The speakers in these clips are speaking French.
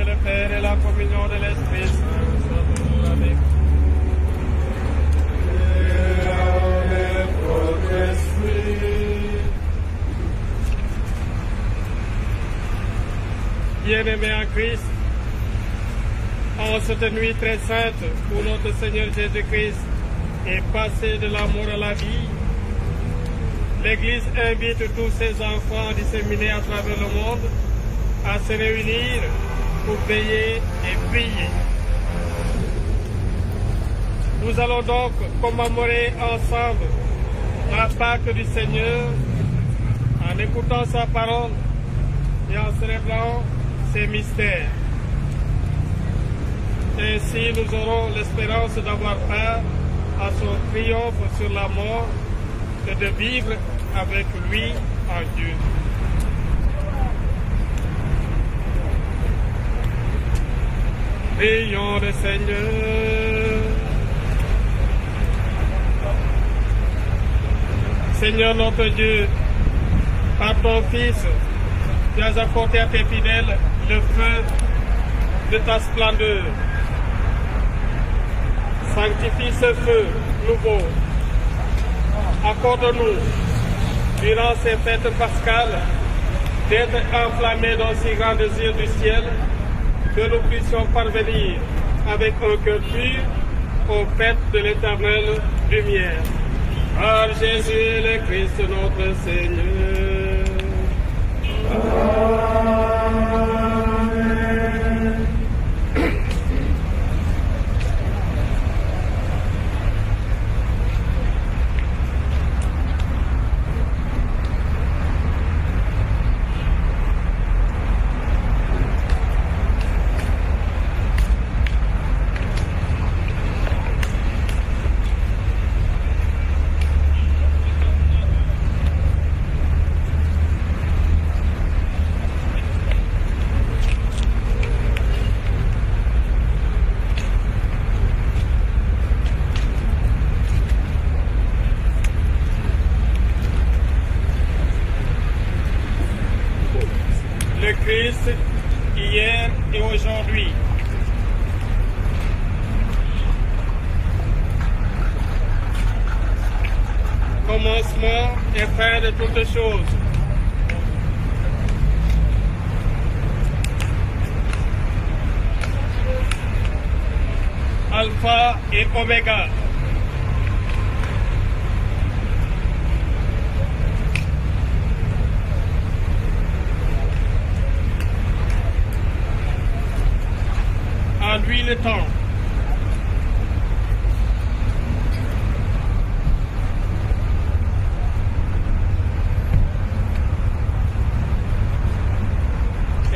le Père et la communion de l'Esprit Saint soient toujours avec vous. Et avec votre esprit. Bien-aimés en Christ, en cette nuit très sainte où notre Seigneur Jésus-Christ est passé de la mort à la vie, l'Église invite tous ses enfants disséminés à travers le monde à se réunir pour veiller et prier. Nous allons donc commémorer ensemble la Pâque du Seigneur en écoutant sa parole et en célébrant ses mystères. Ainsi, nous aurons l'espérance d'avoir part à son triomphe sur la mort et de vivre avec lui en Dieu. Prions le Seigneur. Seigneur notre Dieu, par ton Fils, tu as apporté à tes fidèles le feu de ta splendeur. Sanctifie ce feu nouveau. Accorde-nous, durant ces fêtes pascales, d'être enflammés d'un si grand désir du ciel que nous puissions parvenir avec un cœur pur aux fêtes de l'éternelle lumière. Par Jésus le Christ notre Seigneur. Amen. Le Christ, hier et aujourd'hui. Commencement et fin de toutes choses. Alpha et Oméga. À lui le temps.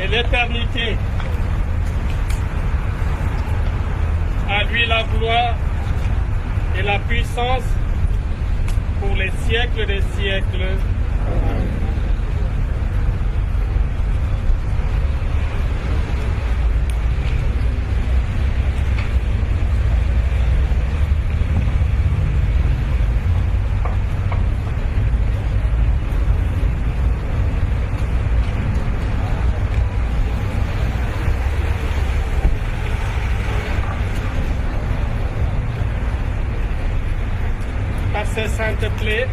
Et l'éternité. À lui la gloire et la puissance pour les siècles des siècles. Par ses saintes clés,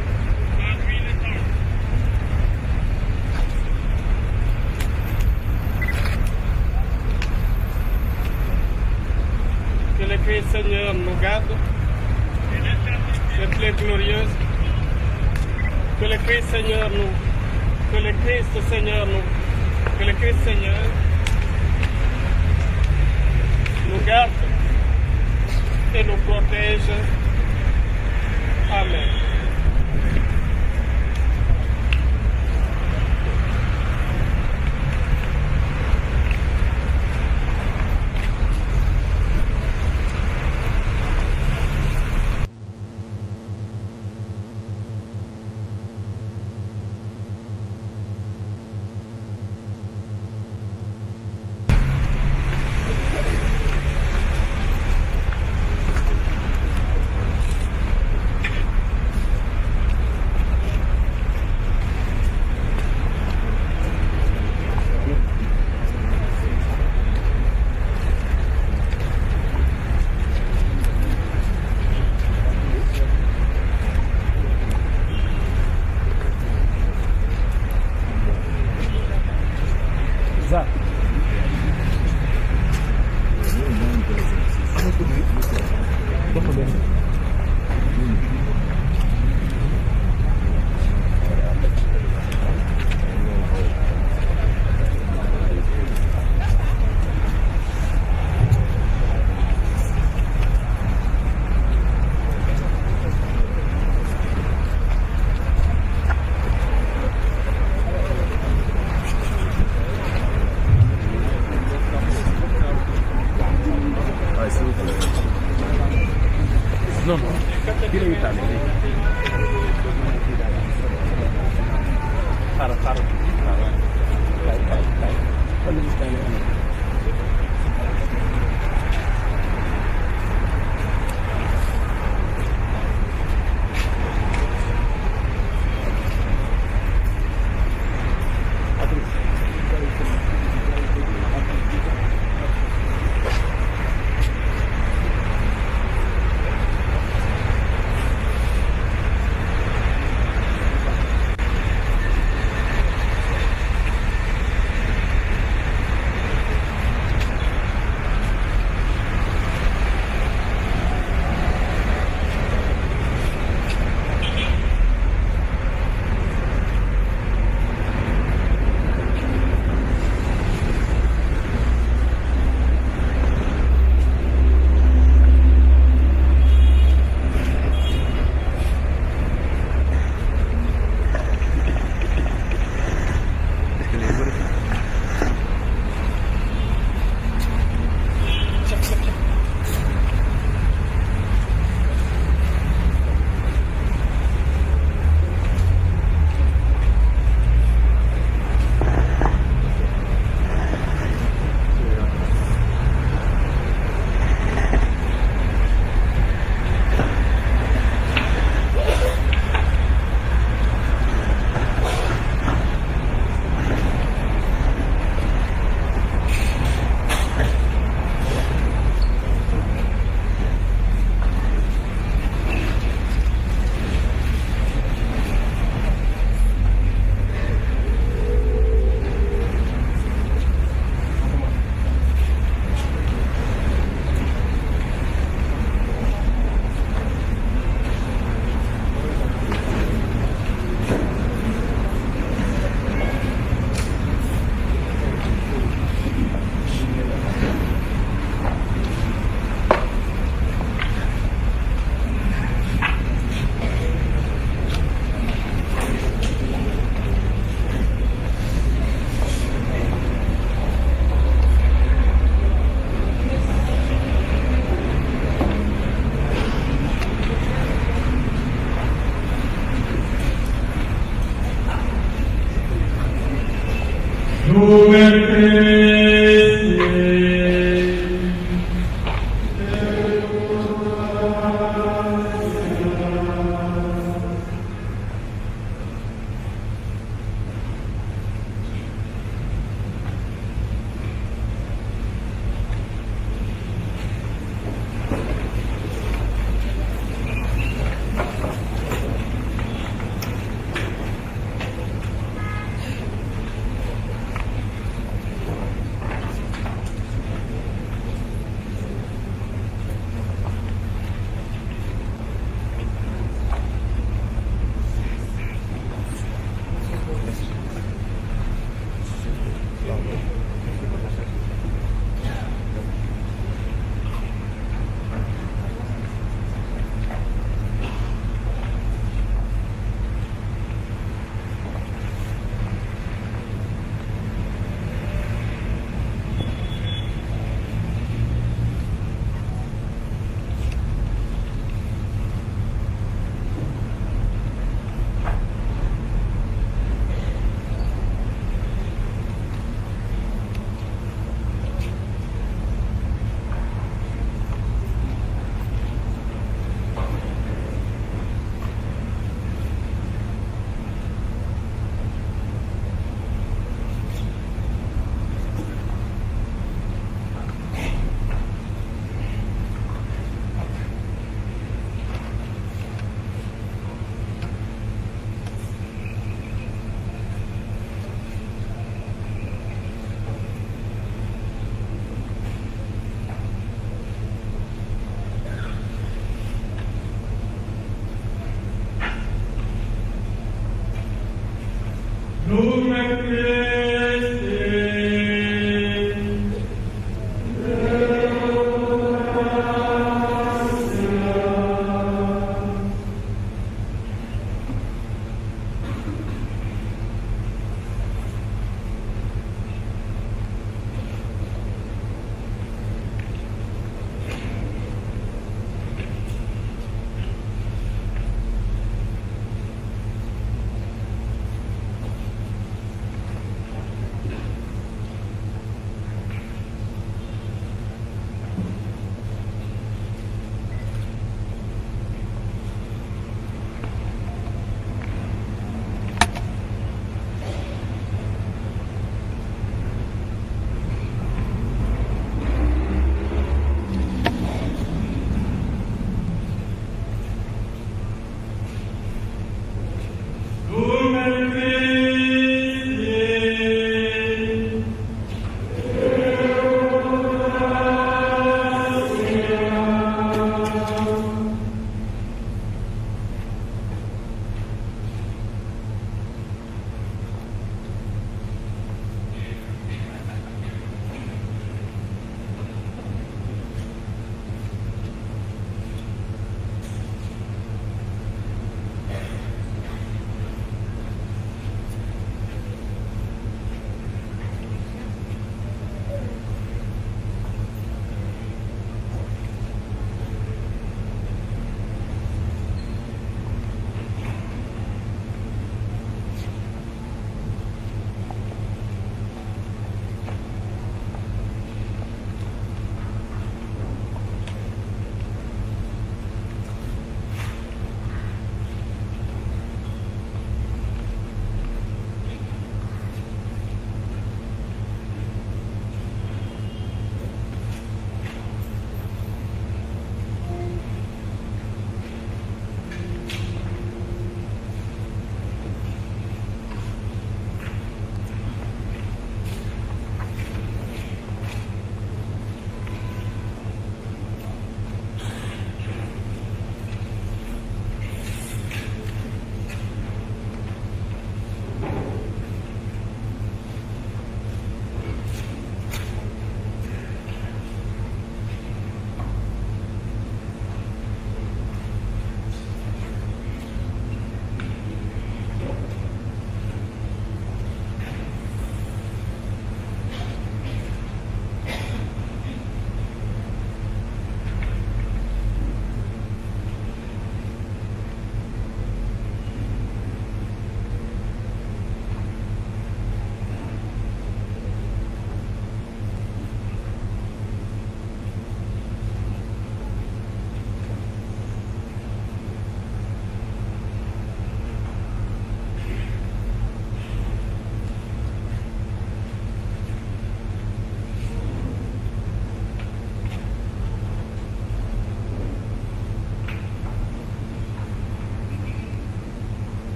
à lui le temps. Que le Christ Seigneur nous garde, les clés glorieuses. Que le Christ Seigneur nous, que le Christ Seigneur nous, que le Christ Seigneur nous garde et nous protège. Amen.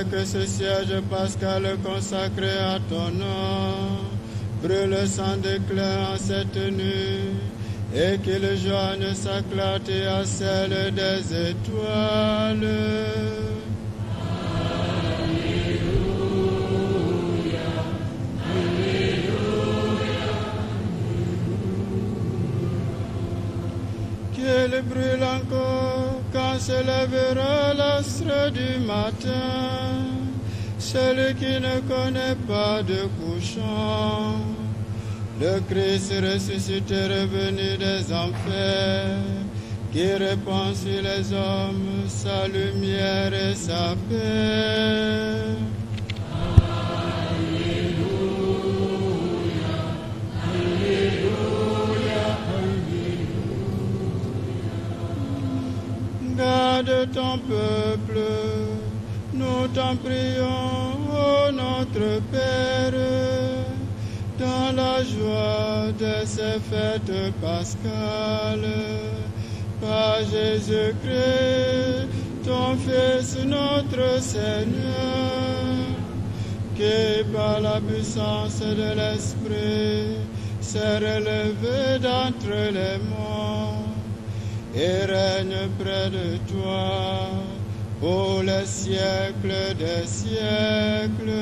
que ce siège pascal consacré à ton nom brûle sans déclin en cette nuit, et qu'il joigne sa clarté à celle des étoiles. Qu'il brûle encore quand se lèvera l'astre du matin, celui qui ne connaît pas de couchant, le Christ ressuscité revenu des enfers, qui répand sur les hommes sa lumière et sa paix. Garde ton peuple, nous t'en prions, ô notre Père, dans la joie de ces fêtes pascales, par Jésus-Christ, ton Fils, notre Seigneur, qui par la puissance de l'Esprit s'est relevé d'entre les morts et règne près de toi pour les siècles des siècles.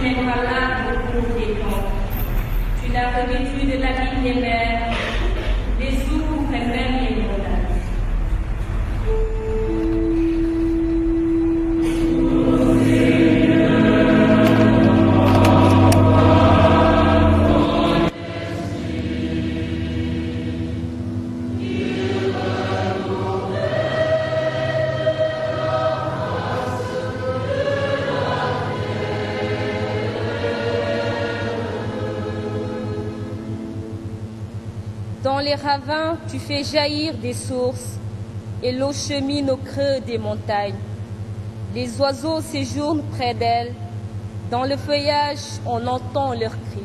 inébranlable pour tes temps. Tu l'as revêtu de l'habit des mers, les ouvres et même les montagnes. Dans les ravins, tu fais jaillir des sources, et l'eau chemine au creux des montagnes. Les oiseaux séjournent près d'elles. Dans le feuillage, on entend leurs cris.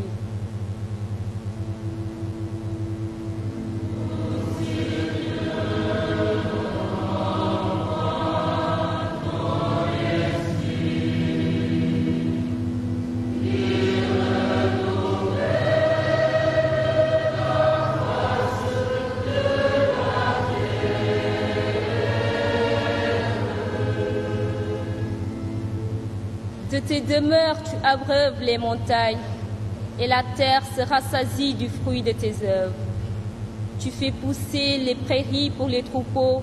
De tes demeures, tu abreuves les montagnes, et la terre se rassasie du fruit de tes œuvres. Tu fais pousser les prairies pour les troupeaux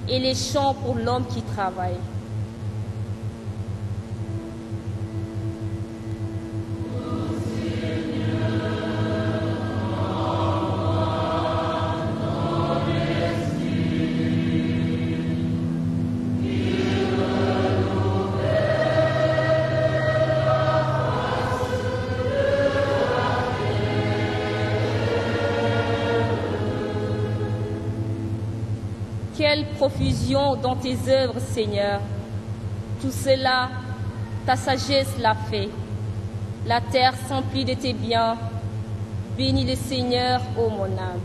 et les champs pour l'homme qui travaille. Quelle profusion dans tes œuvres, Seigneur! Tout cela, ta sagesse l'a fait. La terre s'emplit de tes biens. Bénis le Seigneur, ô mon âme.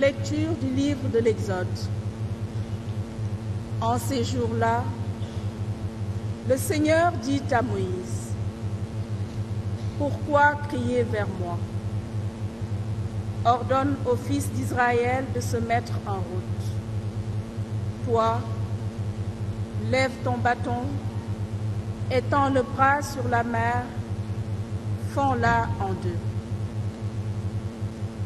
Lecture du livre de l'Exode. En ces jours-là, le Seigneur dit à Moïse, « Pourquoi crier vers moi? Ordonne aux fils d'Israël de se mettre en route. Toi, lève ton bâton, étends le bras sur la mer, fends-la en deux.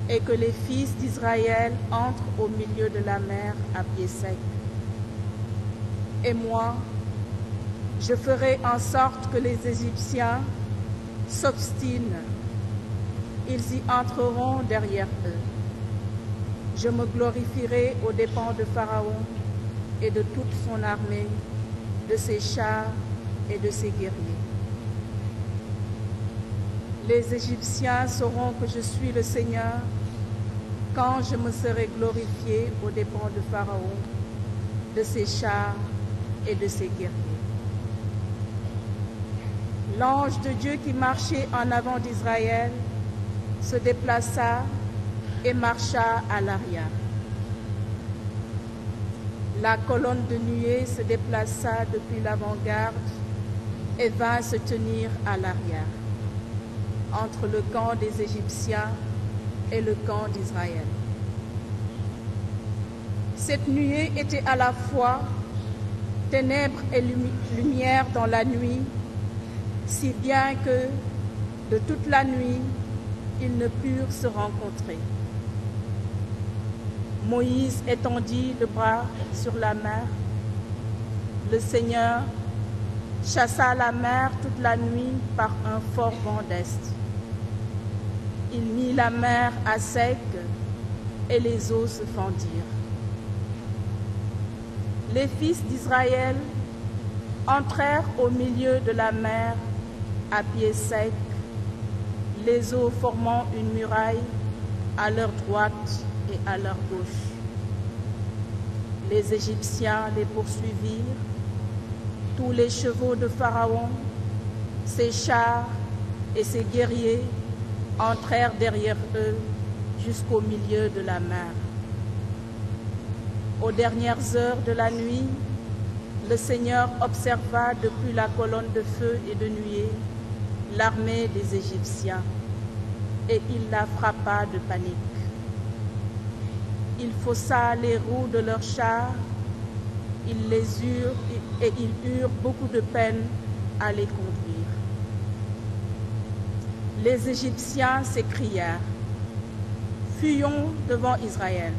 Et que les fils d'Israël entrent au milieu de la mer à pied sec. Et moi, je ferai en sorte que les Égyptiens s'obstinent. Ils y entreront derrière eux. Je me glorifierai aux dépens de Pharaon et de toute son armée, de ses chars et de ses guerriers. Les Égyptiens sauront que je suis le Seigneur quand je me serai glorifié aux dépens de Pharaon, de ses chars et de ses guerriers. L'ange de Dieu qui marchait en avant d'Israël se déplaça et marcha à l'arrière. La colonne de nuée se déplaça depuis l'avant-garde et vint se tenir à l'arrière, entre le camp des Égyptiens et le camp d'Israël. Cette nuée était à la fois ténèbres et lumière dans la nuit, si bien que de toute la nuit, ils ne purent se rencontrer. Moïse étendit le bras sur la mer. Le Seigneur chassa la mer toute la nuit par un fort vent d'est. Il mit la mer à sec et les eaux se fendirent. Les fils d'Israël entrèrent au milieu de la mer à pied sec, les eaux formant une muraille à leur droite et à leur gauche. Les Égyptiens les poursuivirent, tous les chevaux de Pharaon, ses chars et ses guerriers entrèrent derrière eux jusqu'au milieu de la mer. Aux dernières heures de la nuit, le Seigneur observa depuis la colonne de feu et de nuée l'armée des Égyptiens et il la frappa de panique. Il faussa les roues de leurs chars, ils les eurent et ils eurent beaucoup de peine à les conduire. Les Égyptiens s'écrièrent: Fuyons devant Israël,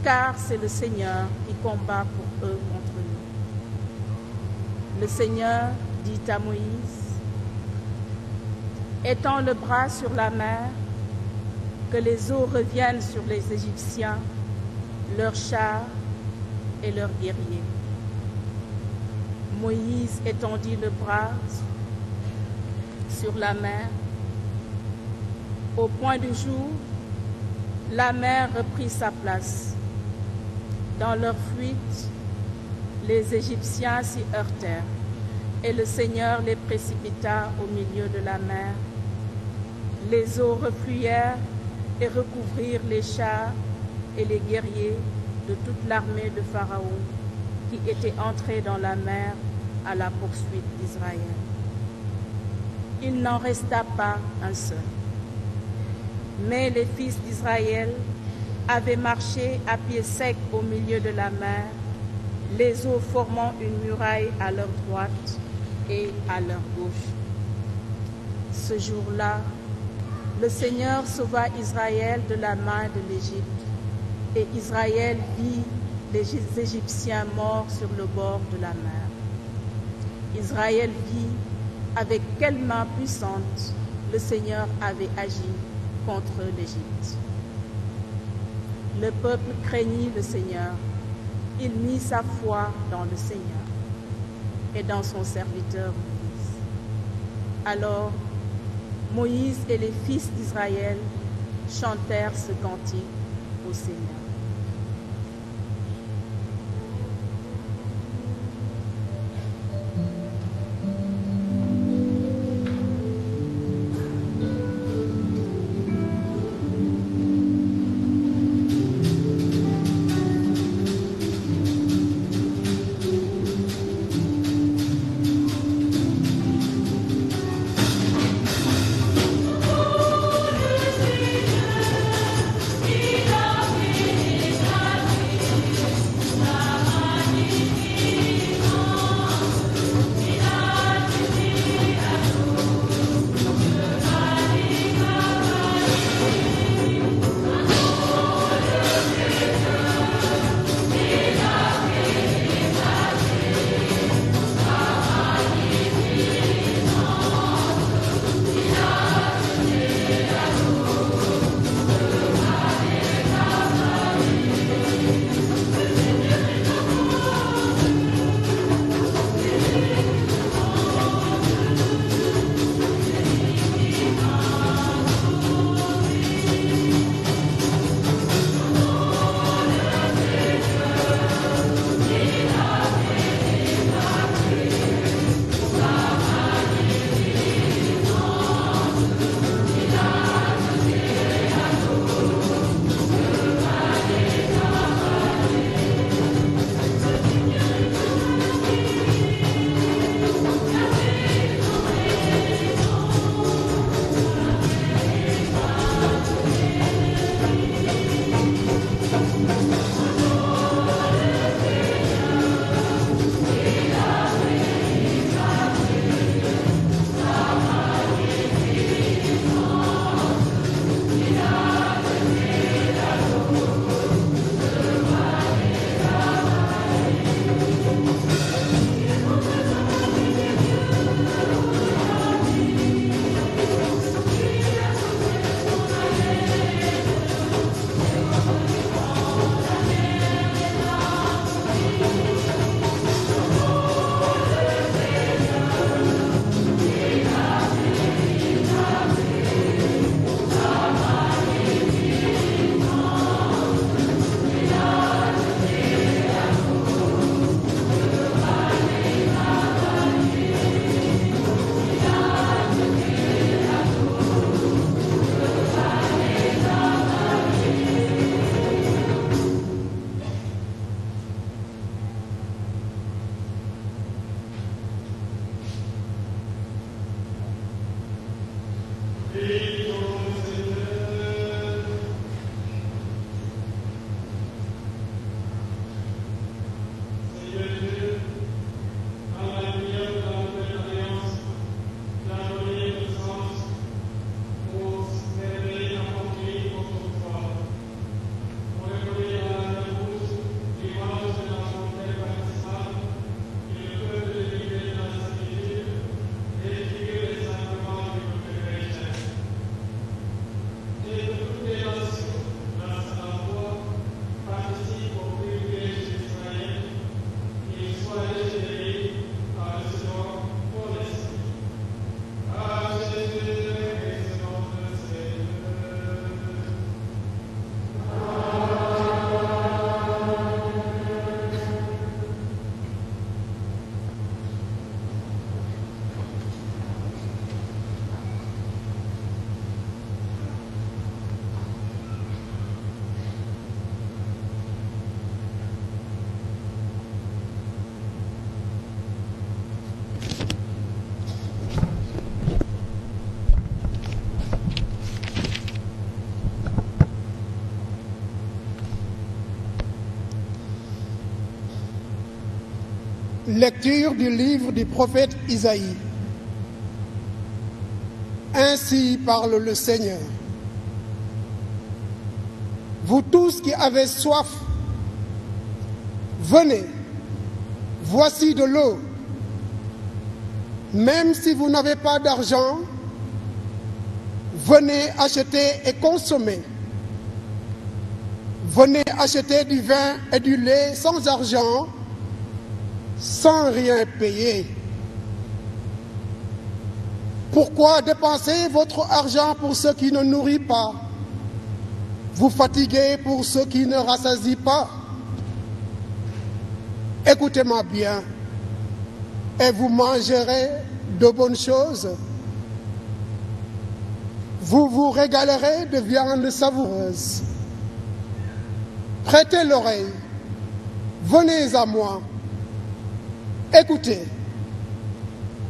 car c'est le Seigneur qui combat pour eux contre nous. Le Seigneur dit à Moïse: Étends le bras sur la mer, que les eaux reviennent sur les Égyptiens, leurs chars et leurs guerriers. Moïse étendit le bras sur la mer. Au point du jour, la mer reprit sa place. Dans leur fuite, les Égyptiens s'y heurtèrent et le Seigneur les précipita au milieu de la mer. Les eaux refluèrent et recouvrirent les chars et les guerriers de toute l'armée de Pharaon qui était entrée dans la mer à la poursuite d'Israël. Il n'en resta pas un seul. Mais les fils d'Israël avaient marché à pied sec au milieu de la mer, les eaux formant une muraille à leur droite et à leur gauche. Ce jour-là, le Seigneur sauva Israël de la main de l'Égypte, et Israël vit les Égyptiens morts sur le bord de la mer. Israël vit avec quelle main puissante le Seigneur avait agi contre l'Égypte. Le peuple craignit le Seigneur, il mit sa foi dans le Seigneur et dans son serviteur Moïse. Alors, Moïse et les fils d'Israël chantèrent ce cantique au Seigneur. Thank you. Lecture du livre du prophète Isaïe. Ainsi parle le Seigneur. Vous tous qui avez soif, venez, voici de l'eau. Même si vous n'avez pas d'argent, venez acheter et consommer. Venez acheter du vin et du lait sans argent, sans rien payer. Pourquoi dépenser votre argent pour ce qui ne nourrit pas, vous fatiguez pour ce qui ne rassasie pas? Écoutez-moi bien, et vous mangerez de bonnes choses. Vous vous régalerez de viande savoureuse. Prêtez l'oreille, venez à moi, écoutez,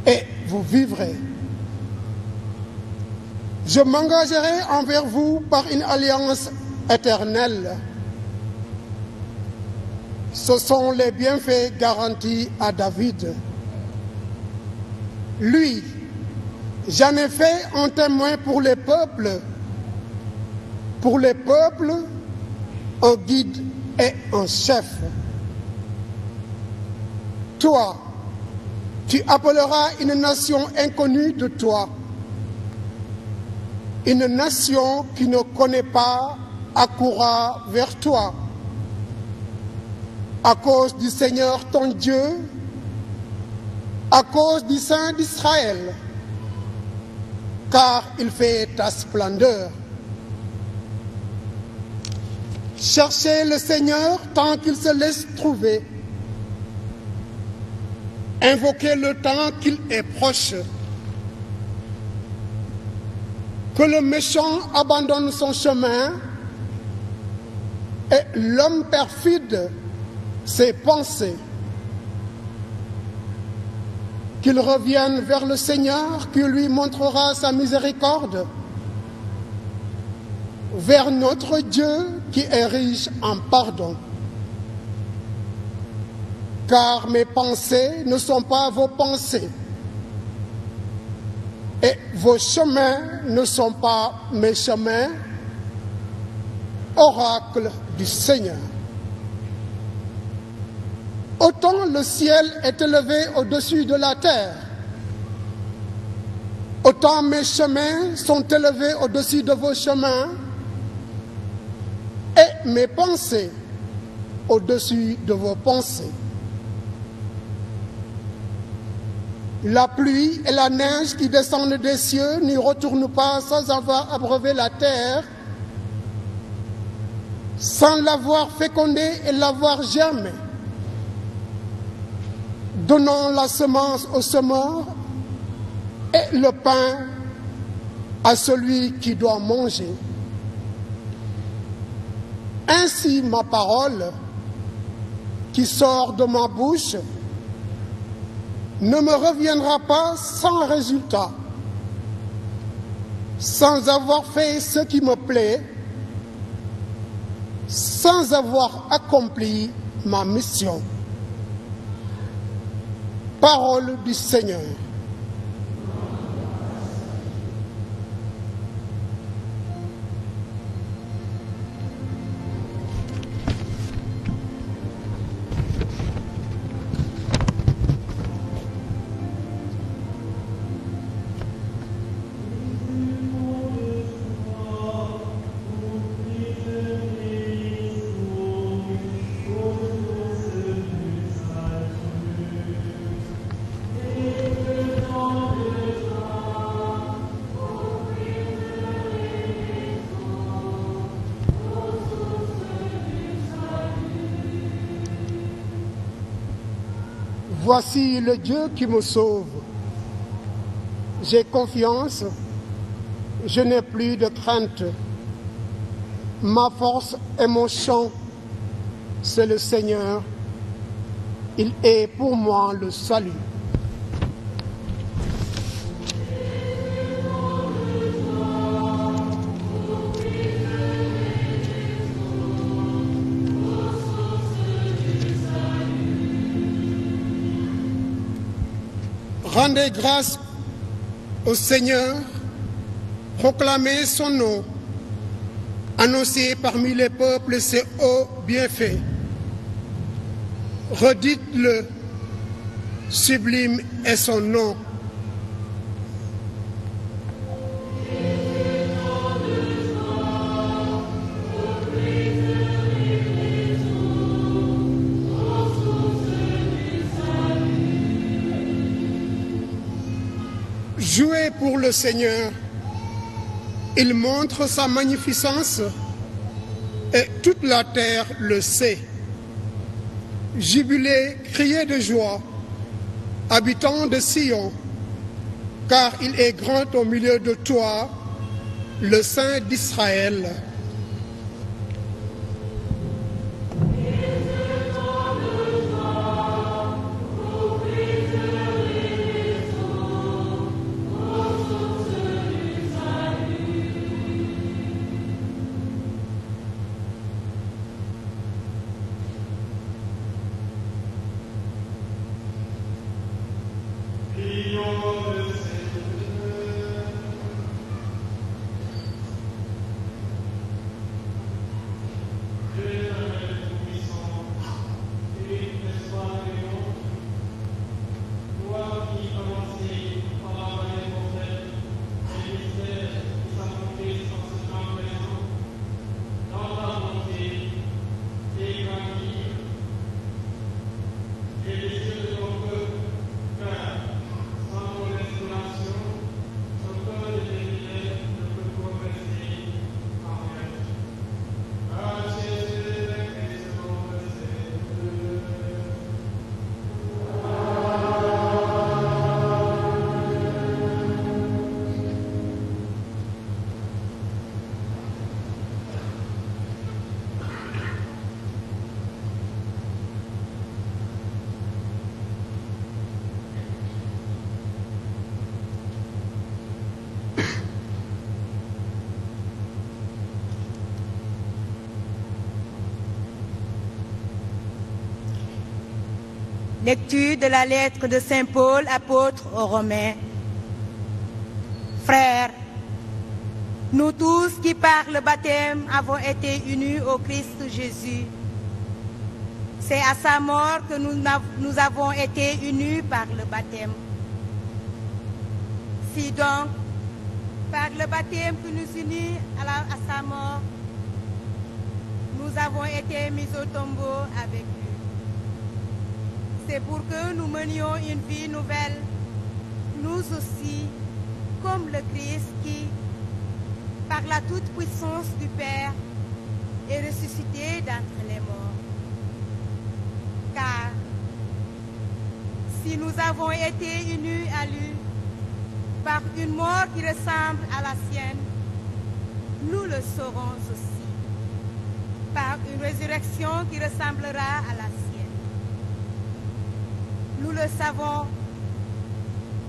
et vous vivrez. Je m'engagerai envers vous par une alliance éternelle. Ce sont les bienfaits garantis à David. Lui, j'en ai fait un témoin pour les peuples. Pour les peuples, un guide et un chef. Toi, tu appelleras une nation inconnue de toi. Une nation qui ne connaît pas accourra vers toi. À cause du Seigneur ton Dieu, à cause du Saint d'Israël, car il fait ta splendeur. Cherchez le Seigneur tant qu'il se laisse trouver. Invoquez-le tant qu'il est proche. Que le méchant abandonne son chemin et l'homme perfide ses pensées. Qu'il revienne vers le Seigneur qui lui montrera sa miséricorde, vers notre Dieu qui est riche en pardon. Car mes pensées ne sont pas vos pensées, et vos chemins ne sont pas mes chemins, oracle du Seigneur. Autant le ciel est élevé au-dessus de la terre, autant mes chemins sont élevés au-dessus de vos chemins, et mes pensées au-dessus de vos pensées. La pluie et la neige qui descendent des cieux n'y retournent pas sans avoir abreuvé la terre, sans l'avoir fécondée et l'avoir germée, donnant la semence au semeur et le pain à celui qui doit manger. Ainsi ma parole qui sort de ma bouche ne me reviendra pas sans résultat, sans avoir fait ce qui me plaît, sans avoir accompli ma mission. Parole du Seigneur. Voici le Dieu qui me sauve. J'ai confiance, je n'ai plus de crainte. Ma force et mon chant, c'est le Seigneur. Il est pour moi le salut. Rendez grâce au Seigneur, proclamez son nom, annoncez parmi les peuples ses hauts bienfaits. Redites-le, sublime est son nom. Jouez pour le Seigneur, il montre sa magnificence et toute la terre le sait. Jubilez, criez de joie, habitants de Sion, car il est grand au milieu de toi, le Saint d'Israël. Lecture de la lettre de Saint Paul, apôtre aux Romains. Frères, nous tous qui par le baptême avons été unis au Christ Jésus, c'est à sa mort que nous avons été unis par le baptême. Si donc, par le baptême qui nous unit à sa mort, nous avons été mis au tombeau avec lui. C'est pour que nous menions une vie nouvelle, nous aussi, comme le Christ qui, par la toute-puissance du Père, est ressuscité d'entre les morts. Car si nous avons été unis à lui par une mort qui ressemble à la sienne, nous le serons aussi par une résurrection qui ressemblera à la sienne. Nous le savons,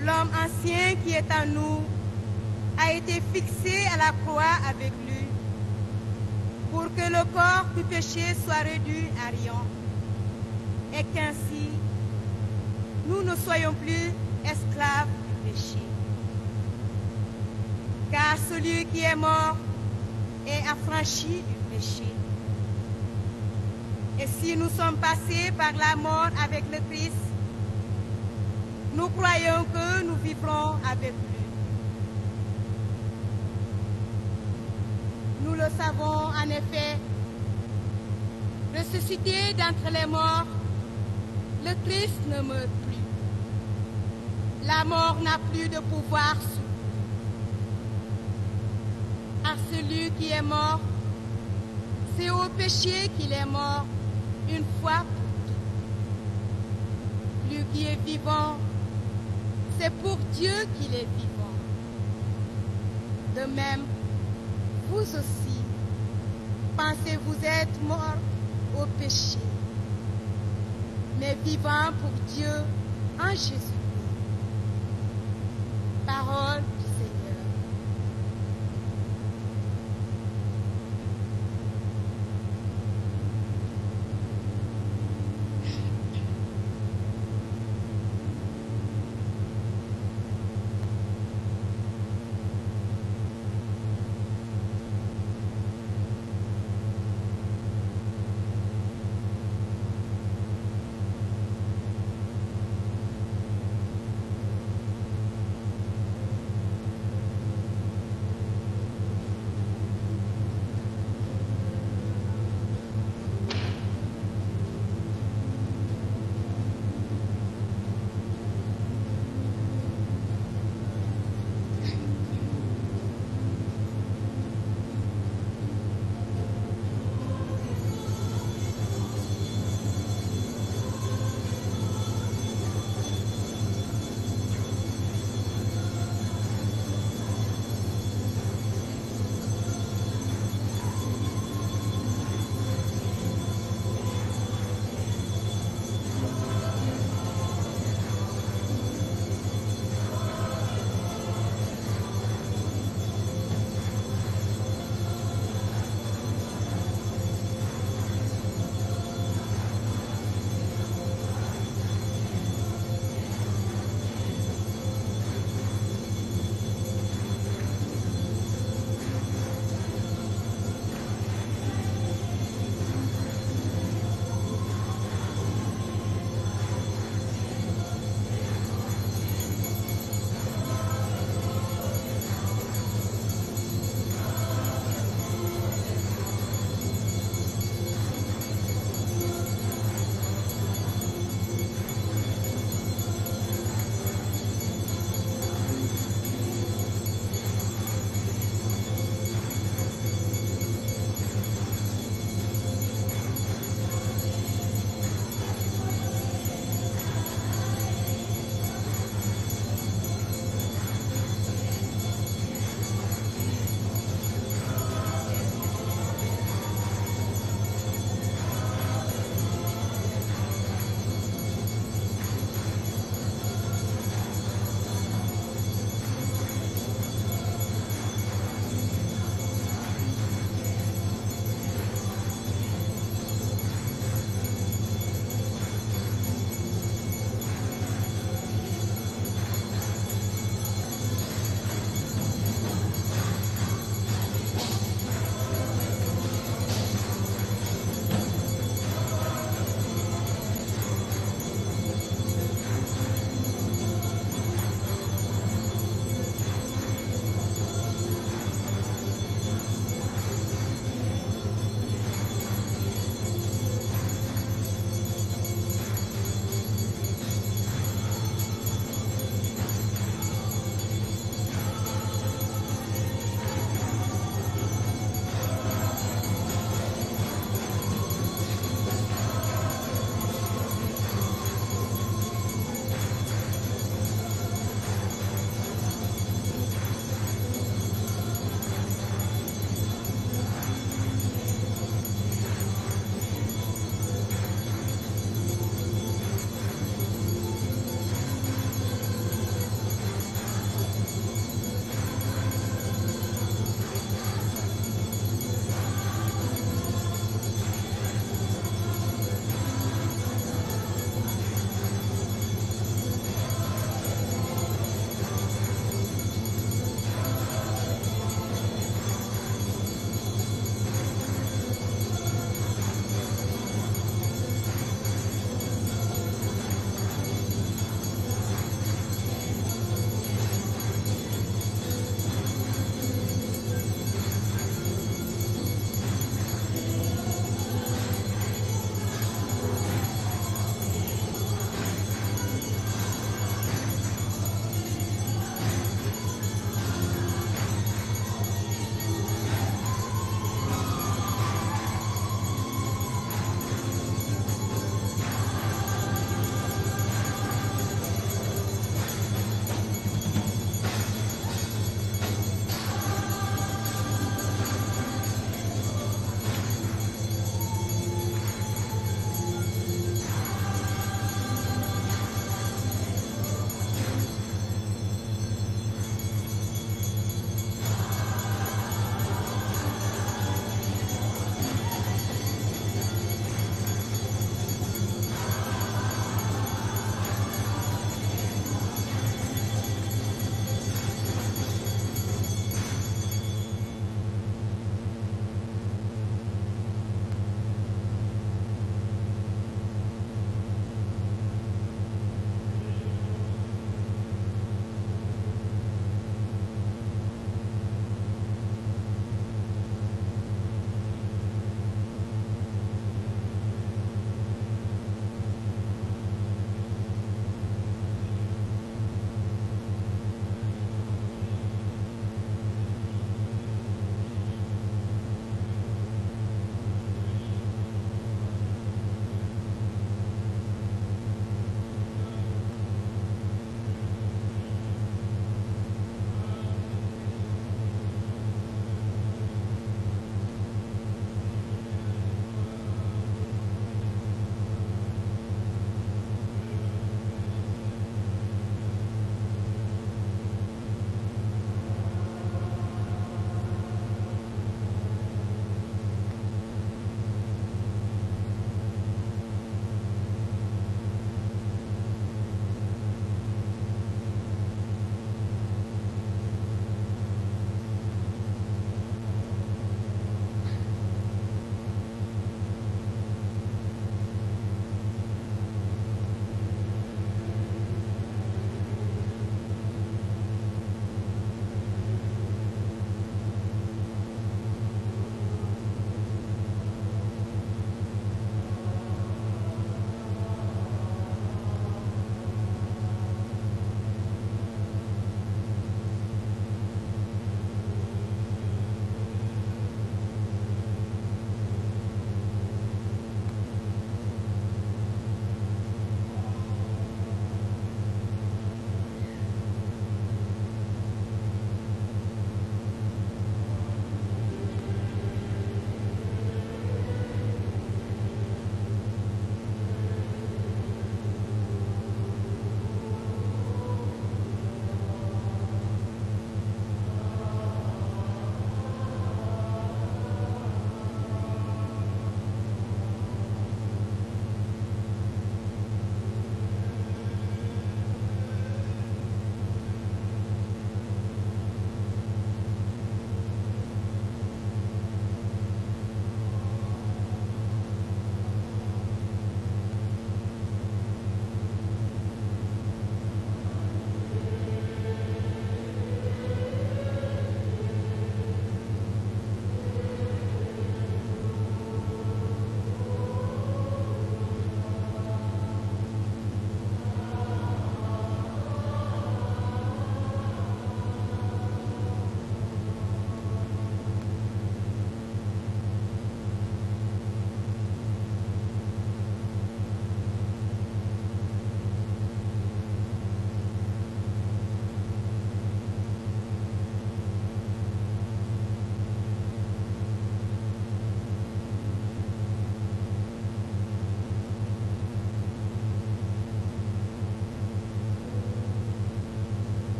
l'homme ancien qui est en nous a été fixé à la croix avec lui pour que le corps du péché soit réduit à rien et qu'ainsi nous ne soyons plus esclaves du péché. Car celui qui est mort est affranchi du péché. Et si nous sommes passés par la mort avec le Christ, nous croyons que nous vivrons avec lui. Nous le savons en effet, ressuscité d'entre les morts, le Christ ne meurt plus. La mort n'a plus de pouvoir sur lui. Car celui qui est mort, c'est au péché qu'il est mort une fois pour toutes. Lui qui est vivant, c'est pour Dieu qu'il est vivant. De même, vous aussi, pensez vous être morts au péché, mais vivant pour Dieu en Jésus. Parole du Seigneur.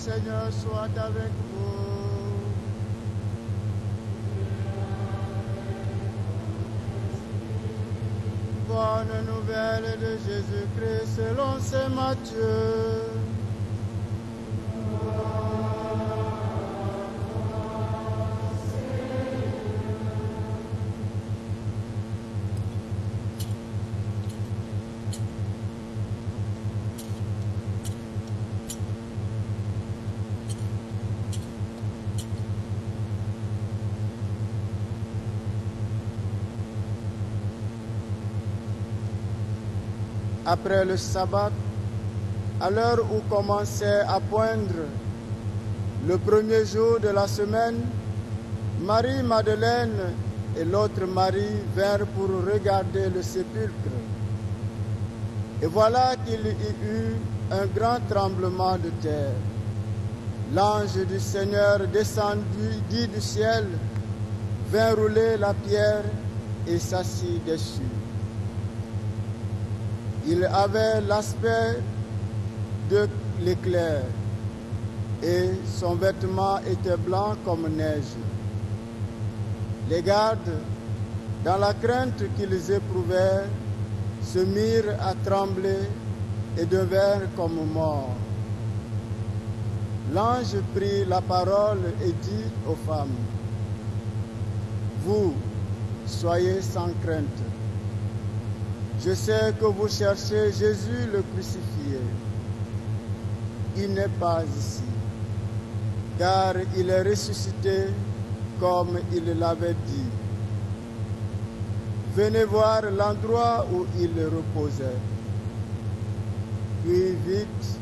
Seigneur soit avec vous. Bonne nouvelle de Jésus-Christ selon saint Matthieu. Après le sabbat, à l'heure où commençait à poindre le premier jour de la semaine, Marie-Madeleine et l'autre Marie vinrent pour regarder le sépulcre. Et voilà qu'il y eut un grand tremblement de terre. L'ange du Seigneur descendit du ciel, vint rouler la pierre et s'assit dessus. Il avait l'aspect de l'éclair et son vêtement était blanc comme neige. Les gardes, dans la crainte qu'ils éprouvaient, se mirent à trembler et devinrent comme morts. L'ange prit la parole et dit aux femmes, « Vous, soyez sans crainte. Je sais que vous cherchez Jésus le crucifié. Il n'est pas ici, car il est ressuscité comme il l'avait dit. Venez voir l'endroit où il reposait. Puis vite,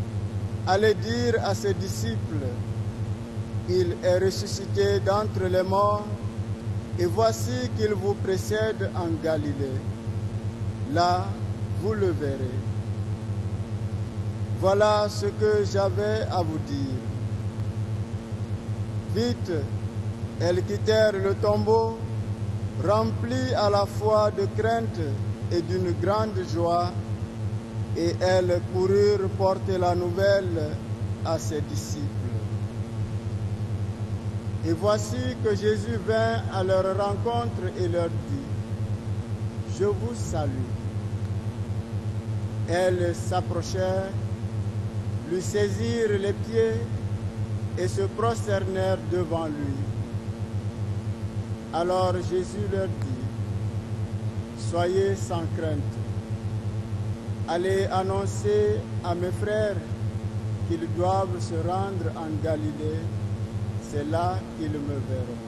allez dire à ses disciples, il est ressuscité d'entre les morts, et voici qu'il vous précède en Galilée. Là, vous le verrez. Voilà ce que j'avais à vous dire. » Vite, elles quittèrent le tombeau, remplies à la fois de crainte et d'une grande joie, et elles coururent porter la nouvelle à ses disciples. Et voici que Jésus vint à leur rencontre et leur dit, « Je vous salue. » Elles s'approchèrent, lui saisirent les pieds et se prosternèrent devant lui. Alors Jésus leur dit, « Soyez sans crainte. Allez annoncer à mes frères qu'ils doivent se rendre en Galilée, c'est là qu'ils me verront. »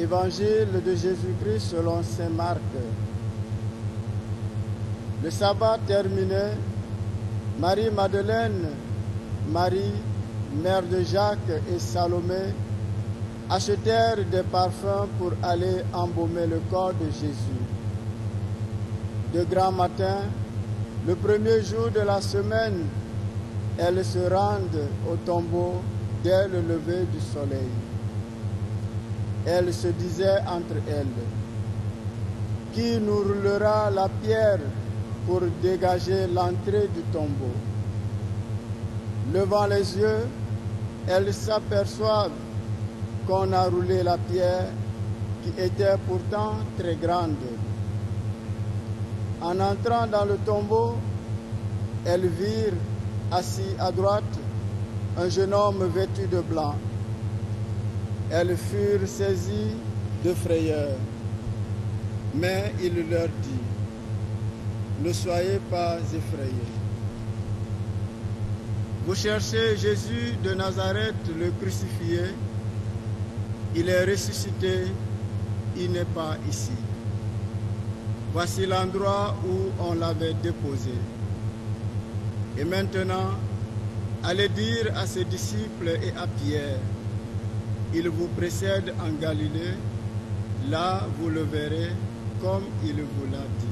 Évangile de Jésus-Christ selon saint Marc. Le sabbat terminé, Marie-Madeleine, Marie, mère de Jacques et Salomé, achetèrent des parfums pour aller embaumer le corps de Jésus. De grand matin, le premier jour de la semaine, elles se rendent au tombeau dès le lever du soleil. Elles se disaient entre elles, « Qui nous roulera la pierre pour dégager l'entrée du tombeau ?» Levant les yeux, elles s'aperçoivent qu'on a roulé la pierre qui était pourtant très grande. En entrant dans le tombeau, elles virent assis à droite un jeune homme vêtu de blanc. Elles furent saisies de frayeur. Mais il leur dit: ne soyez pas effrayés. Vous cherchez Jésus de Nazareth, le crucifié. Il est ressuscité, il n'est pas ici. Voici l'endroit où on l'avait déposé. Et maintenant, allez dire à ses disciples et à Pierre: il vous précède en Galilée, là vous le verrez comme il vous l'a dit.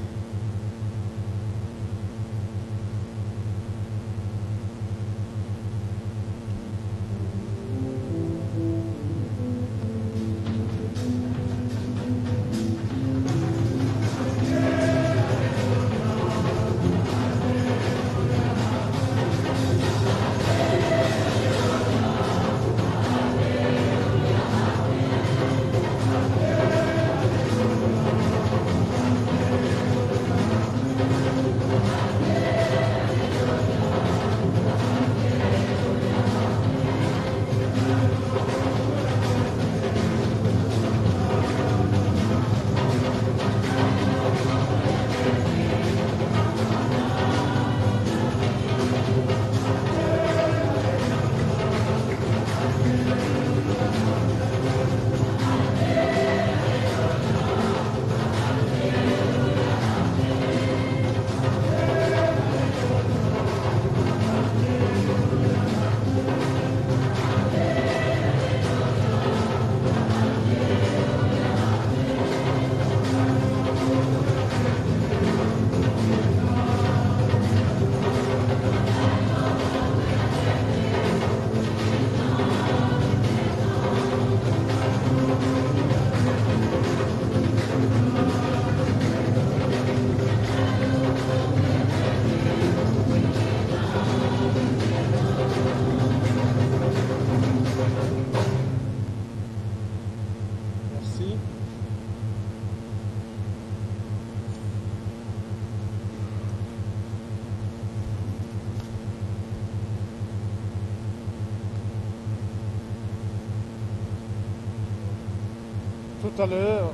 Tout à l'heure,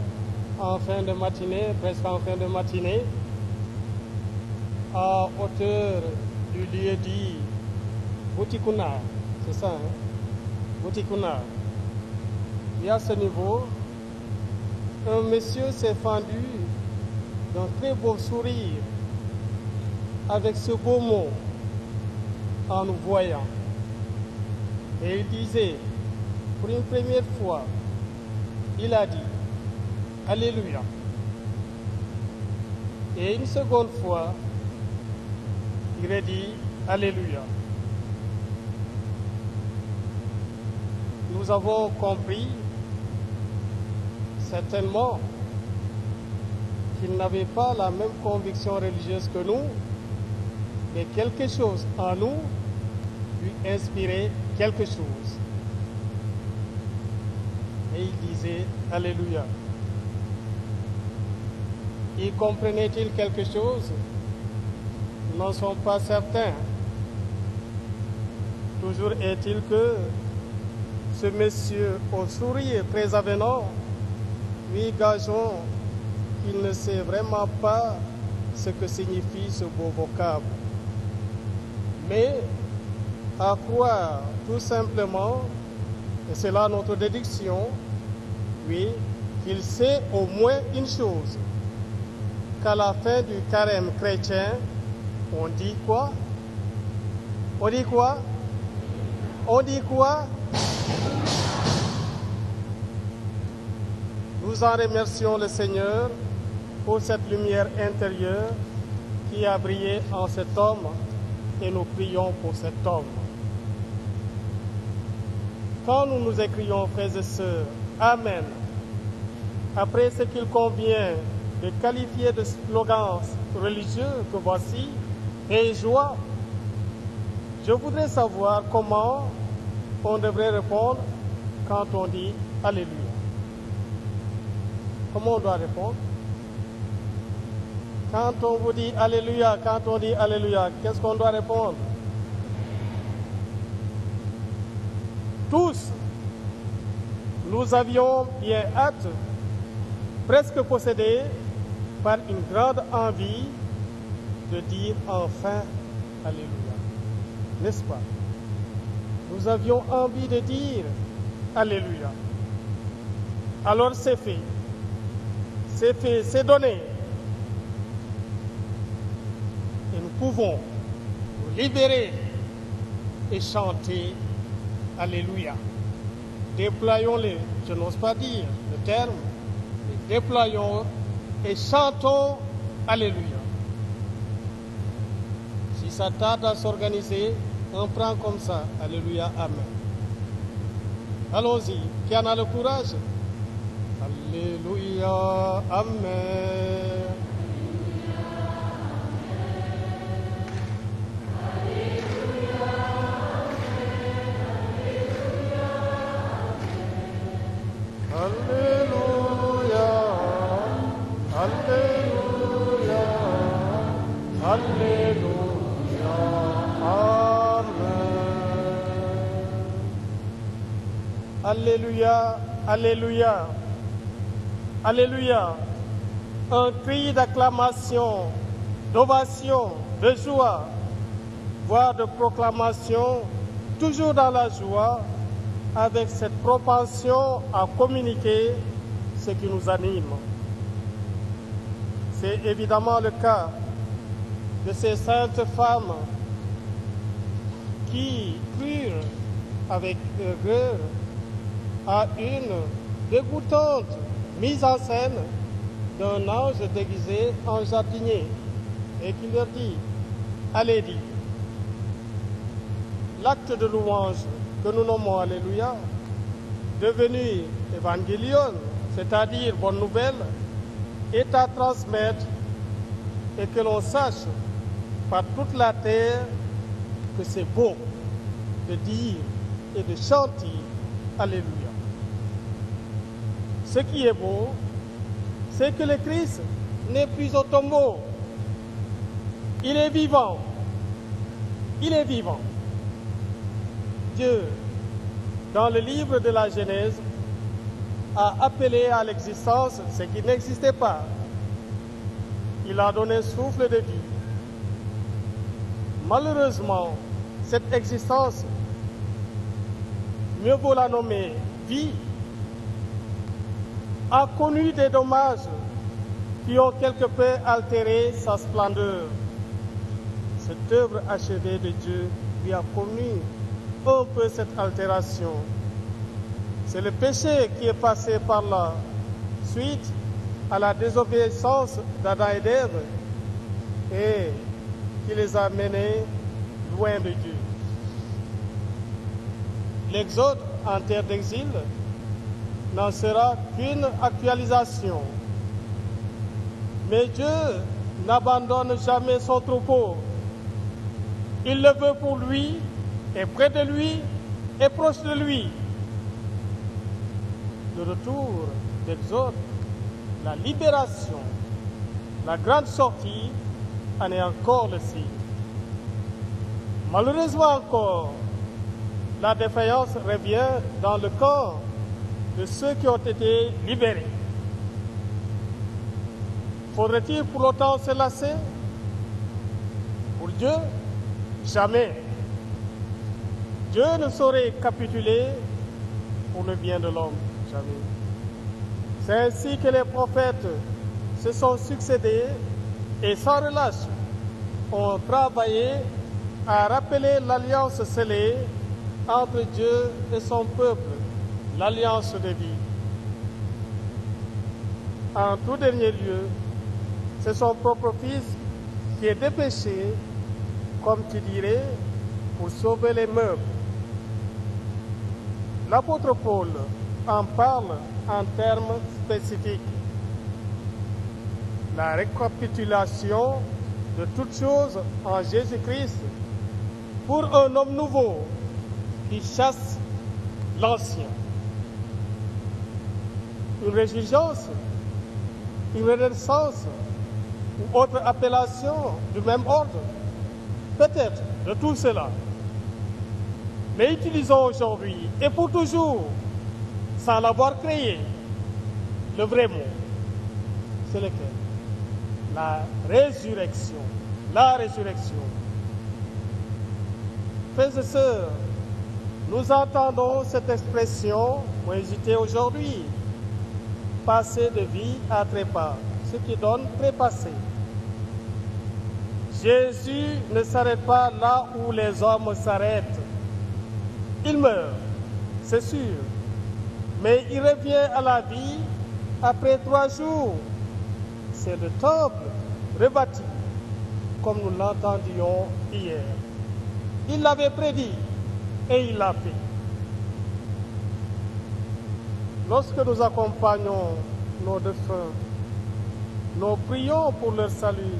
en fin de matinée, presque en fin de matinée, à hauteur du lieu dit Boutikuna, c'est ça, hein? Boutikuna. Et à ce niveau, un monsieur s'est fendu d'un très beau sourire avec ce beau mot en nous voyant. Et il disait, pour une première fois, il a dit Alléluia. Et une seconde fois, il a dit Alléluia. Nous avons compris certainement qu'il n'avait pas la même conviction religieuse que nous, mais quelque chose en nous lui inspirait quelque chose. Et il disait Alléluia. Y comprenait-il quelque chose? Nous n'en sommes pas certains. Toujours est-il que ce monsieur au sourire très avenant, lui gageons qu'il ne sait vraiment pas ce que signifie ce beau vocable. Mais à croire tout simplement, et c'est là notre déduction, oui, qu'il sait au moins une chose, qu'à la fin du carême chrétien, on dit quoi? On dit quoi? On dit quoi? Nous en remercions le Seigneur pour cette lumière intérieure qui a brillé en cet homme et nous prions pour cet homme. Quand nous nous écrions, frères et sœurs, Amen, après ce qu'il convient de qualifier de slogans religieux que voici, et joie, je voudrais savoir comment on devrait répondre quand on dit Alléluia. Comment on doit répondre? Quand on vous dit Alléluia, quand on dit Alléluia, qu'est-ce qu'on doit répondre? Tous, nous avions bien hâte, presque possédés par une grande envie de dire enfin Alléluia. N'est-ce pas? Nous avions envie de dire Alléluia. Alors c'est fait, c'est donné. Et nous pouvons nous libérer et chanter Alléluia. Déployons-les, je n'ose pas dire le terme, mais déployons et chantons Alléluia. Si ça tarde à s'organiser, on prend comme ça, Alléluia, Amen. Allons-y, qui en a le courage? Alléluia, Amen. Alléluia, Alléluia, Alléluia, Amen. Alléluia, Alléluia, Alléluia. Un cri d'acclamation, d'ovation, de joie, voire de proclamation, toujours dans la joie, avec cette propension à communiquer ce qui nous anime. C'est évidemment le cas de ces saintes femmes qui crurent avec rigueur à une dégoûtante mise en scène d'un ange déguisé en jardinier et qui leur dit « Allez, dit ». L'acte de louange que nous nommons Alléluia, devenu évangélion, c'est-à-dire bonne nouvelle, est à transmettre et que l'on sache par toute la terre que c'est beau de dire et de chanter Alléluia. Ce qui est beau, c'est que le Christ n'est plus au tombeau. Il est vivant. Il est vivant. Dieu, dans le livre de la Genèse, a appelé à l'existence ce qui n'existait pas. Il a donné souffle de vie. Malheureusement, cette existence, mieux vaut la nommer vie, a connu des dommages qui ont quelque peu altéré sa splendeur. Cette œuvre achevée de Dieu lui a connu un peu cette altération. C'est le péché qui est passé par là, suite à la désobéissance d'Adam et d'Ève, et qui les a menés loin de Dieu. L'exode en terre d'exil n'en sera qu'une actualisation. Mais Dieu n'abandonne jamais son troupeau. Il le veut pour lui, et près de lui, et proche de lui. Le retour d'Exode, la libération, la grande sortie en est encore le signe. Malheureusement encore, la défaillance revient dans le camp de ceux qui ont été libérés. Faudrait-il pour autant se lasser? Pour Dieu, jamais. Dieu ne saurait capituler pour le bien de l'homme, jamais. C'est ainsi que les prophètes se sont succédés et sans relâche ont travaillé à rappeler l'alliance scellée entre Dieu et son peuple, l'alliance de vie. En tout dernier lieu, c'est son propre Fils qui est dépêché, comme tu dirais, pour sauver les meubles. L'apôtre Paul en parle en termes spécifiques. La récapitulation de toutes choses en Jésus-Christ pour un homme nouveau qui chasse l'ancien. Une résurgence, une renaissance ou autre appellation du même ordre. Peut-être de tout cela. Mais utilisons aujourd'hui et pour toujours, sans l'avoir créé, le vrai mot. C'est lequel? La résurrection. La résurrection. Frères et sœurs, nous entendons cette expression, moi hésiter aujourd'hui, passer de vie à trépas, ce qui donne trépassé. Jésus ne s'arrête pas là où les hommes s'arrêtent. Il meurt, c'est sûr, mais il revient à la vie après 3 jours. C'est le temple rebâti, comme nous l'entendions hier. Il l'avait prédit et il l'a fait. Lorsque nous accompagnons nos défunts, nous prions pour leur salut,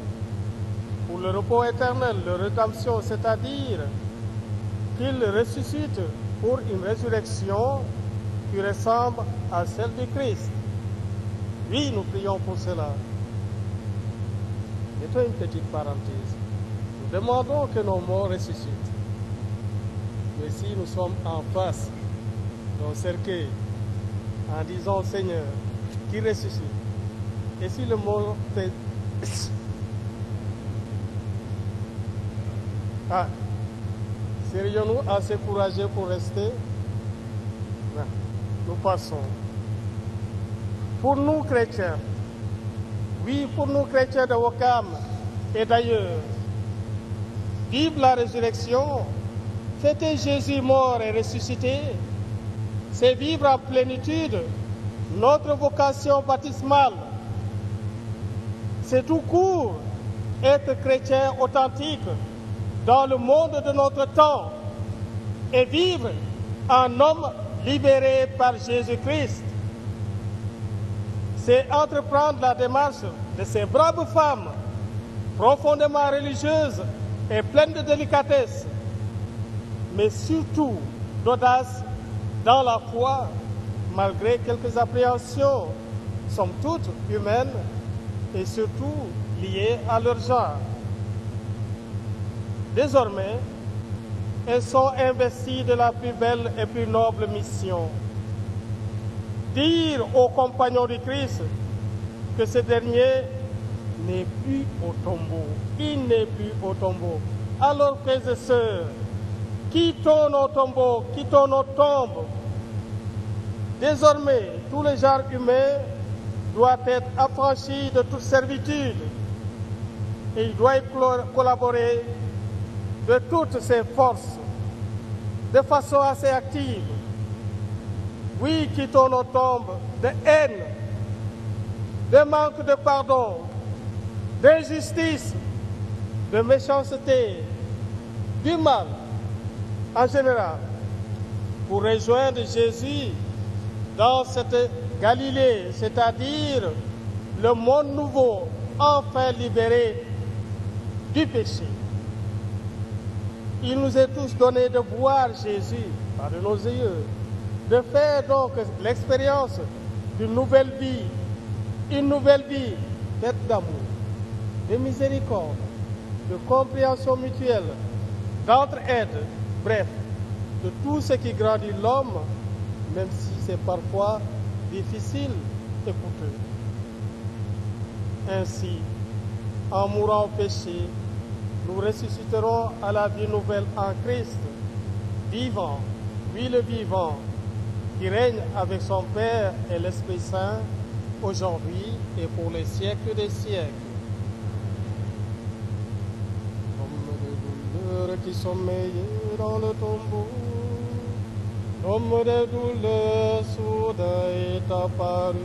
pour le repos éternel, leur rédemption, c'est-à-dire qu'ils ressuscitent pour une résurrection qui ressemble à celle du Christ. Oui, nous prions pour cela. Mettons une petite parenthèse. Nous demandons que nos morts ressuscitent. Mais si nous sommes en face d'un cercueil, en disant au Seigneur, qui ressuscite, et si le mort fait... Ah, serions-nous assez courageux pour rester? Non, nous passons. Pour nous chrétiens, oui, pour nous chrétiens de Ouakam et d'ailleurs, vive la résurrection, fêter Jésus mort et ressuscité, c'est vivre en plénitude notre vocation baptismale. C'est tout court être chrétien authentique dans le monde de notre temps et vivre en homme libéré par Jésus-Christ. C'est entreprendre la démarche de ces braves femmes profondément religieuses et pleines de délicatesse, mais surtout d'audace dans la foi, malgré quelques appréhensions, somme toute humaines et surtout liées à leur genre. Désormais, elles sont investies de la plus belle et plus noble mission. Dire aux compagnons du Christ que ce dernier n'est plus au tombeau. Il n'est plus au tombeau. Alors, frères et sœurs, quittons nos tombeaux, quittons nos tombes. Désormais, tout le genre humain doit être affranchi de toute servitude et il doit collaborer de toutes ses forces, de façon assez active. Oui, quittons nos tombes de haine, de manque de pardon, d'injustice, de méchanceté, du mal en général, pour rejoindre Jésus dans cette Galilée, c'est-à-dire le monde nouveau, enfin libéré du péché. Il nous est tous donné de voir Jésus par de nos yeux, de faire donc l'expérience d'une nouvelle vie, une nouvelle vie faite d'amour, de miséricorde, de compréhension mutuelle, d'entraide, bref, de tout ce qui grandit l'homme, même si c'est parfois difficile et coûteux. Ainsi, en mourant au péché, nous ressusciterons à la vie nouvelle en Christ, vivant, lui le vivant, qui règne avec son Père et l'Esprit Saint, aujourd'hui et pour les siècles des siècles. Comme des douleurs qui sommeillent dans le tombeau, l'homme des douleurs soudain est apparu.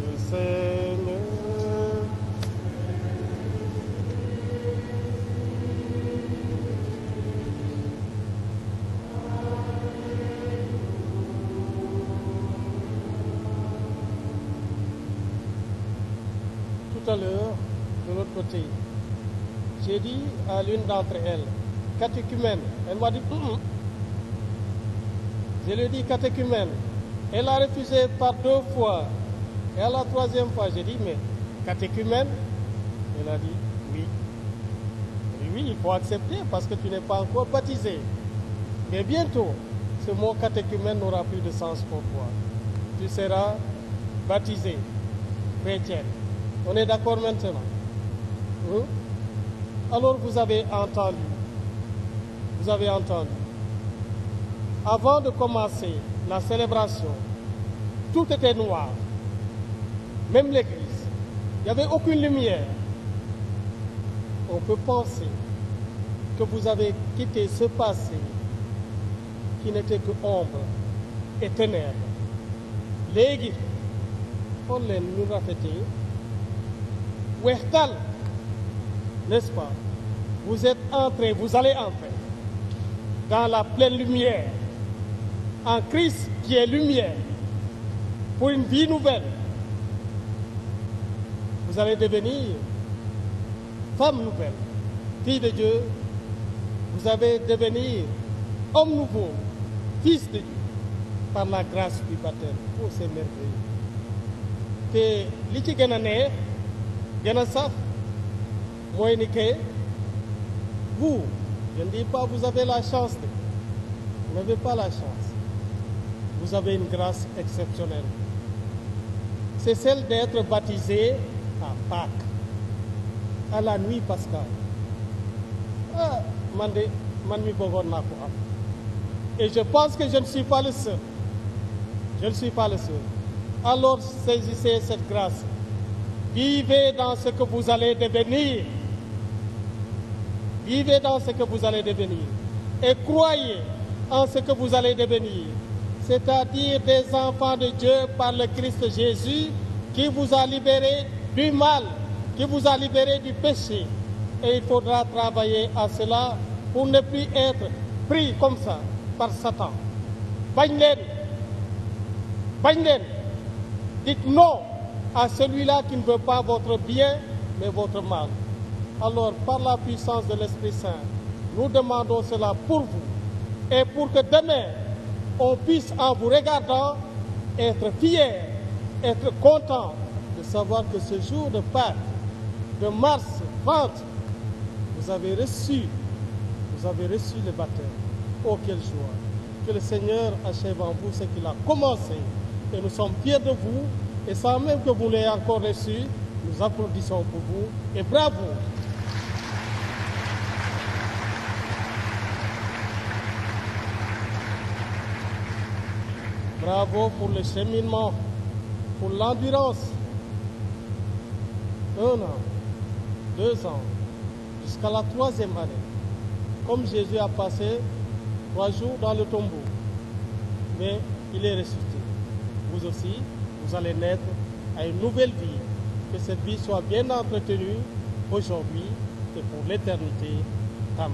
Le Seigneur tout à l'heure, de l'autre côté, j'ai dit à l'une d'entre elles, catéchumène, elle m'a dit Je lui ai dit catéchumène. Elle a refusé par 2 fois. Et à la troisième fois, j'ai dit, mais catéchumène? Il a dit, oui. J'ai dit, oui, il faut accepter parce que tu n'es pas encore baptisé. Mais bientôt, ce mot catéchumène n'aura plus de sens pour toi. Tu seras baptisé, chrétien. On est d'accord maintenant? Alors vous avez entendu. Vous avez entendu. Avant de commencer la célébration, tout était noir. Même l'église. Il n'y avait aucune lumière. On peut penser que vous avez quitté ce passé qui n'était que ombre et ténèbres. Léegi xool leen ñu rafetee weextal, n'est-ce pas? Vous êtes entrés, vous allez entrer dans la pleine lumière, en Christ qui est lumière, pour une vie nouvelle. Vous allez devenir femme nouvelle, fille de Dieu. Vous allez devenir homme nouveau, fils de Dieu, par la grâce du baptême. Oh, c'est merveilleux. Et li ci gën a neex, gën a sax, mooy ni que vous, je ne dis pas vous avez la chance, vous n'avez pas la chance. Vous avez une grâce exceptionnelle. C'est celle d'être baptisé à Pâques, à la nuit pascale. Ah, man mi bëggoon naa ko am. Et je pense que je ne suis pas le seul. Je ne suis pas le seul. Alors saisissez cette grâce. Vivez dans ce que vous allez devenir. Vivez dans ce que vous allez devenir. Et croyez en ce que vous allez devenir. C'est-à-dire des enfants de Dieu par le Christ Jésus qui vous a libérés du mal, qui vous a libérés du péché. Et il faudra travailler à cela pour ne plus être pris comme ça par Satan. Bañ leen. Dites non à celui-là qui ne veut pas votre bien, mais votre mal. Alors, par la puissance de l'Esprit Saint, nous demandons cela pour vous. Et pour que demain, on puisse, en vous regardant, être fiers, être contents de savoir que ce jour de Pâques, de mars 20, vous avez reçu le baptême. Oh, quelle joie! Que le Seigneur achève en vous ce qu'il a commencé. Et nous sommes fiers de vous. Et sans même que vous l'ayez encore reçu, nous applaudissons pour vous. Et bravo! Bravo pour le cheminement, pour l'endurance. 1 an, 2 ans, jusqu'à la 3e année. Comme Jésus a passé 3 jours dans le tombeau. Mais il est ressuscité. Vous aussi, vous allez naître à une nouvelle vie. Que cette vie soit bien entretenue aujourd'hui et pour l'éternité. Amen.